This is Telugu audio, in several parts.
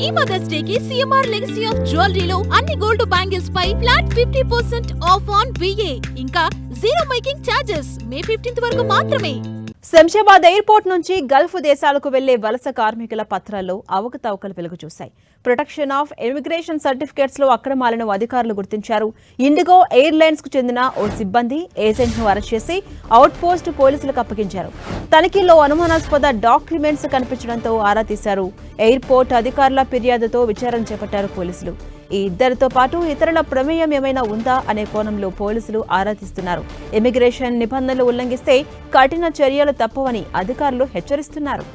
ఈ మదర్స్ డే కి సిఎంఆర్ లెగసీ ఆఫ్ జ్యువెలరీలో అన్ని గోల్డ్ బ్యాంగిల్స్ పై ఫ్లాట్ 50% ఆఫ్ ఆన్ విఏ ఇంకా zero making charges May 15th వరకు మాత్రమే. శంషాబాద్ ఎయిర్పోర్ట్ నుంచి గల్ఫ్ దేశాలకు వెళ్లే వలస కార్మికుల పత్రాల్లో అవకతవకలు వెలుగు చూశాయి. ప్రొటెక్షన్ ఆఫ్ ఇమిగ్రేషన్ సర్టిఫికేట్స్ లో అక్రమాలను అధికారులు గుర్తించారు. ఇండిగో ఎయిర్లైన్స్ కు చెందిన ఓ సిబ్బంది ఏజెంట్ ను అరెస్ట్ చేసి అవుట్ పోస్ట్ పోలీసులకు అప్పగించారు. తనిఖీల్లో అనుమానాస్పద డాక్యుమెంట్స్ కనిపించడంతో ఆరా తీశారు. ఎయిర్పోర్ట్ అధికారుల ఫిర్యాదుతో విచారణ చేపట్టారు పోలీసులు. ఈ ఇద్దరితో పాటు ఇతరుల ప్రమేయం ఏమైనా ఉందా అనే కోణంలో పోలీసులు ఆరా తీస్తున్నారు. ఇమిగ్రేషన్ నిబంధనలు ఉల్లంఘిస్తే కఠిన చర్యలు తప్పవని అధికారులు హెచ్చరిస్తున్నారు.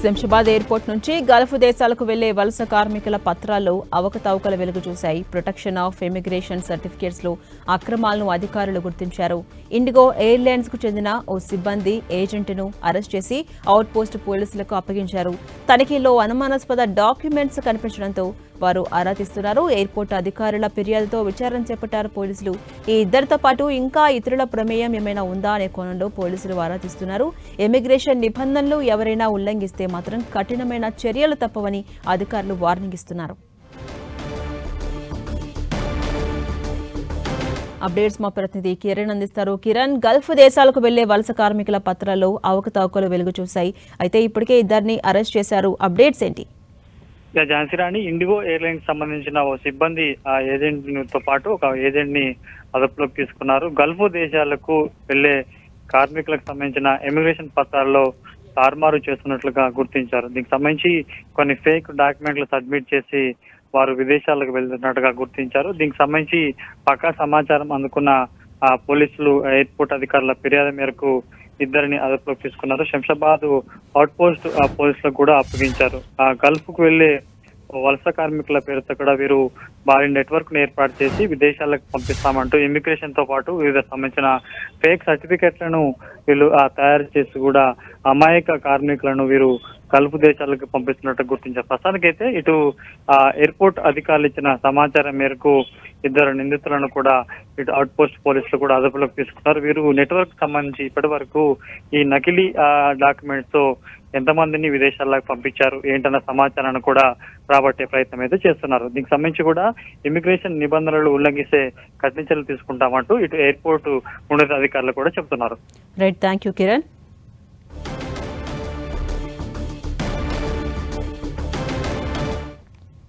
శంషాబాద్ ఎయిర్పోర్ట్ నుంచి గల్ఫ్ దేశాలకు వెళ్లే వలస కార్మికుల పత్రాల్లో అవకతవకలు వెలుగు చూశాయి. ప్రొటెక్షన్ ఆఫ్ ఇమిగ్రేషన్ సర్టిఫికేట్స్ లో అక్రమాలను అధికారులు గుర్తించారు. ఇండిగో ఎయిర్లైన్స్ కు చెందిన ఓ సిబ్బంది ఏజెంట్ను అరెస్ట్ చేసి అవుట్ పోస్ట్ పోలీసులకు అప్పగించారు. తనిఖీల్లో అనుమానాస్పద డాక్యుమెంట్స్ కనిపించడంతో వారు ఆరా తీస్తున్నారు. ఎయిర్పోర్ట్ అధికారుల ఫిర్యాదుతో విచారణ చేపట్టారు పోలీసులు. ఈ ఇద్దరితో పాటు ఇంకా ఇతరుల ప్రమేయం ఏమైనా ఉందా అనే కోణంలో పోలీసులు ఆరా తీస్తున్నారు. ఇమిగ్రేషన్ నిబంధనలు ఎవరైనా ఉల్లంఘిస్తే మాత్రం కఠినమైన చర్యలు తప్పవని అధికారులు వార్నింగ్ ఇస్తున్నారు. అప్డేట్స్ మా ప్రతినిధి కిరణ్ అందిస్తారు. కిరణ్, గల్ఫ్ దేశాలకు వెళ్లే వలస కార్మికుల పత్రాల్లో అవకతవకలు వెలుగు చూశాయి. అయితే ఇప్పటికే ఇద్దరిని అరెస్ట్ చేశారు. అప్డేట్స్ ఏంటి? ఝాన్సీరాణి ఇండిగో ఎయిర్లైన్స్ సంబంధించిన ఓ సిబ్బంది ఆ ఏజెంట్ తో పాటు ఒక ఏజెంట్ ని అదుపులోకి తీసుకున్నారు. గల్ఫ్ దేశాలకు వెళ్లే కార్మికులకు సంబంధించిన ఇమిగ్రేషన్ పత్రాల్లో తారుమారు చేస్తున్నట్లుగా గుర్తించారు. దీనికి సంబంధించి కొన్ని ఫేక్ డాక్యుమెంట్లు సబ్మిట్ చేసి వారు విదేశాలకు వెళ్తున్నట్టుగా గుర్తించారు. దీనికి సంబంధించి పక్కా సమాచారం అందుకున్న పోలీసులు ఎయిర్పోర్ట్ అధికారుల ఫిర్యాదు మేరకు ఇద్దరిని అదుపులోకి తీసుకున్నారు. శంషాబాద్ అవుట్ పోస్ట్ పోలీసులకు కూడా అప్పగించారు. గల్ఫ్ కు వెళ్లే వలస కార్మికుల పేరుతో కూడా వీరు భారీ నెట్వర్క్ ను ఏర్పాటు చేసి విదేశాలకు పంపిస్తామంటూ ఇమిగ్రేషన్ తో పాటు వివిధ సంబంధించిన ఫేక్ సర్టిఫికెట్లను వీళ్ళు తయారు చేసి కూడా అమాయక కార్మికులను వీరు గల్ఫ్ దేశాలకు పంపిస్తున్నట్టు గుర్తించారు. ప్రస్తుతానికైతే ఇటు ఎయిర్పోర్ట్ అధికారులు ఇచ్చిన సమాచారం మేరకు ఇద్దరు నిందితులను కూడా ఇటు అవుట్ పోస్ట్ పోలీసులు కూడా అదుపులోకి తీసుకున్నారు. వీరు నెట్వర్క్ సంబంధించి ఇప్పటి వరకు ఈ నకిలీ డాక్యుమెంట్స్ తో ఎంతమందిని విదేశాలకు పంపించారు ఏంటన్న సమాచారాన్ని కూడా రాబట్టే ప్రయత్నం అయితే చేస్తున్నారు. దీనికి సంబంధించి కూడా ఇమిగ్రేషన్ నిబంధనలు ఉల్లంఘిస్తే కఠిన చర్యలు తీసుకుంటామంటూ ఇటు ఎయిర్పోర్ట్ ఉన్నత అధికారులు కూడా చెబుతున్నారు. Right, thank you Kiran.